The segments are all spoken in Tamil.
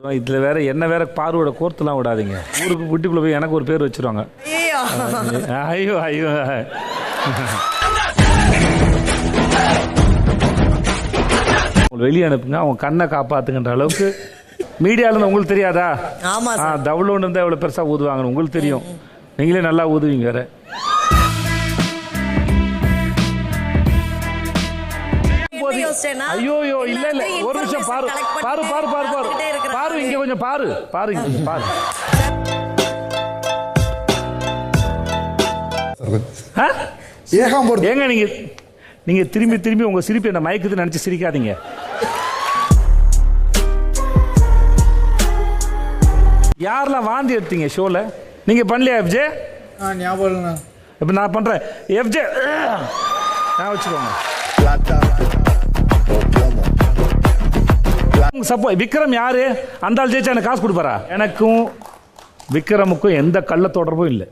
இதுல வேற என்ன வேற பார்வோட கோர்த்துலாம் விடாதீங்க. ஊருக்கு குட்டிக்குள்ள போய் எனக்கு ஒரு பேர் வச்சிருவாங்க. ஐயோ ஐயோ வெளியே அனுப்புங்க, அவங்க கண்ணை காப்பாத்துங்கன்ற அளவுக்கு மீடியால இருந்து உங்களுக்கு தெரியாதா? ஆமா தவுளோன்னு இருந்தா எவ்வளவு பெருசா ஊதுவாங்கன்னு உங்களுக்கு தெரியும். நீங்களே நல்லா ஊதுவீங்க வேற. ஐயோ இல்ல இல்ல ஒரு நிமிஷம் பாரு பாரு பாரு பாரு பாரு பாரு இங்க கொஞ்சம் பாரு பாரு இங்க கொஞ்சம் பாரு. ஏங்க நீங்க திரும்பி திரும்பி உங்க சிரிப்பு என்ன மயக்குது நினைச்சு சிரிக்காதீங்க. யாரெல்லாம் வாந்தி எடுத்தீங்க ஷோல? நீங்க பண்ணலையா எஃப்ஜே? ஞாபகம் இப்ப நான் பண்றேன். எஃப்ஜே நான் வச்சுக்கோங்க. விக்ரம் யாரு? அந்த ஆள் ஜெயிச்சா எனக்கு காசு கொடுப்பாரா? எனக்கும் விக்ரமுக்கும் எந்த கள்ள தொடர்பும் இல்லை.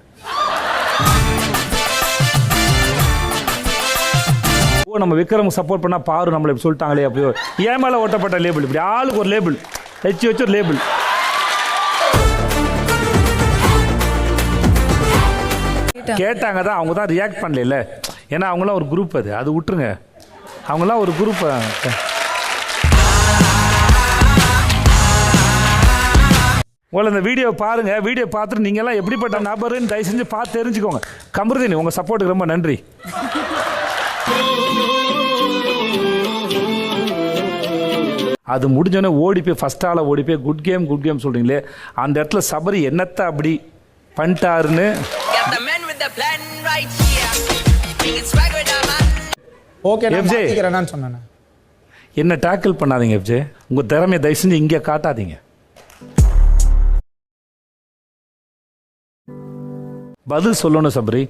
நம்ம விக்ரம் சப்போர்ட் பண்ணா பாரு நம்மள சொல்லிட்டாங்களே அப்படியோ ஏன் மேல ஓட்டப்பட்ட லேபிள். இப்படி ஆளுக்கு ஒரு லேபிள் வச்சு ஒரு லேபிள். கேட்டாங்க தான், அவங்க தான் ரியாக்ட் பண்ணல. ஏன்னா அவங்களாம் ஒரு குரூப், அது விட்டுருங்க. அவங்களாம் ஒரு குரூப். உங்களை இந்த வீடியோ பாருங்க. வீடியோ பார்த்துட்டு நீங்க எல்லாம் எப்படிப்பட்ட நபருன்னு தயவு செஞ்சு பார்த்து தெரிஞ்சுக்கோங்க. கமருதீன், உங்க சப்போர்ட்டுக்கு ரொம்ப நன்றி. அது முடிஞ்சோடனே ஓடி போய் ஃபர்ஸ்ட் ஆள ஓடி போய் குட் கேம் சொல்றீங்களே, அந்த இடத்துல சபரி என்னத்தை அப்படி பண்ணிட்டாருன்னு என்ன டேக்கிள் பண்ணாதீங்க எஃப்ஜே. உங்க திறமையை தயவு செஞ்சு இங்கே காட்டாதீங்க. பதில் சொல்லணும் சபரி.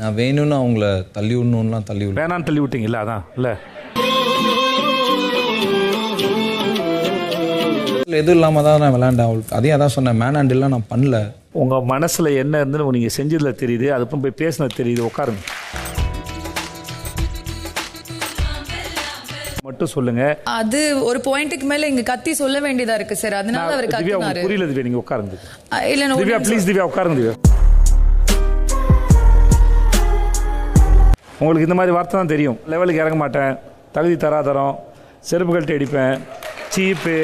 நான் வேணும்னு அவங்கள தள்ளி விடணும்லாம் தள்ளி விட வேணான்னு தள்ளி விட்டீங்கல்ல, அதான் இல்லை எதுவும் இல்லாமல் தான் நான் விளையாண்டேன். அவளுக்கு அதையும் அதான் சொன்னேன், மேன் ஹேண்டில்லாம் நான் பண்ணல. உங்கள் மனசில் என்ன இருந்துன்னு நீங்கள் செஞ்சதில் தெரியுது, அதுக்கும் போய் பேசினது தெரியுது. உட்காருங்க மட்டும் சொல்லுங்க. அது ஒரு பாயிண்ட்க்கு மேல இங்க கத்தி சொல்ல வேண்டியதா இருக்கு சார். அதனால அவர் கத்தினாரு. புரியல திவ்யா, நீங்க உட்காருங்க. இல்ல திவ்யா ப்ளீஸ், திவ்யா உட்காருங்க. திவ்யா உங்களுக்கு இந்த மாதிரி வார்த்தை தான் தெரியும். லெவலுக்கு இறங்க மாட்டேன், தகுதி தராதரம், செருப்பு கழட்டி அடிப்பேன், சீப்பு.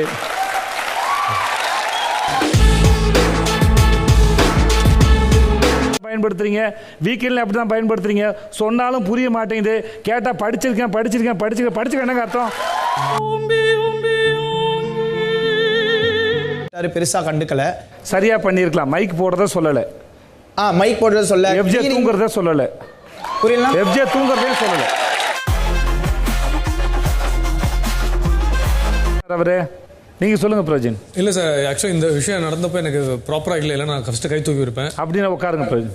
பயன்படுத்துறீங்க வீக்கெண்ட்ல அப்படி தான் பயன்படுத்துறீங்க. சொன்னாலும் புரிய மாட்டேங்குது. கேட்டா படிச்சிருக்கேன் என்னங்க அர்த்தம்? பெருசா கண்டுக்கல. சரியா பண்ணிருக்கலாம். மைக் போடுறத சொல்லல. மைக் போடுறத சொல்ல. எஃப்ஜே தூங்குறத சொல்லல. புரியல. எஃப்ஜே தூங்குறதே சொல்லல. அவரே நீங்க சொல்லுங்க பிரஜன். இல்ல சார், ஆக்சுவலி இந்த விஷயம் நடந்தப்போ எனக்கு ப்ராப்பரா இல்லை, நான் ஃபர்ஸ்ட் கை தூக்கி இருப்பேன். அப்படின்னு உட்காருங்க பிரஜன்.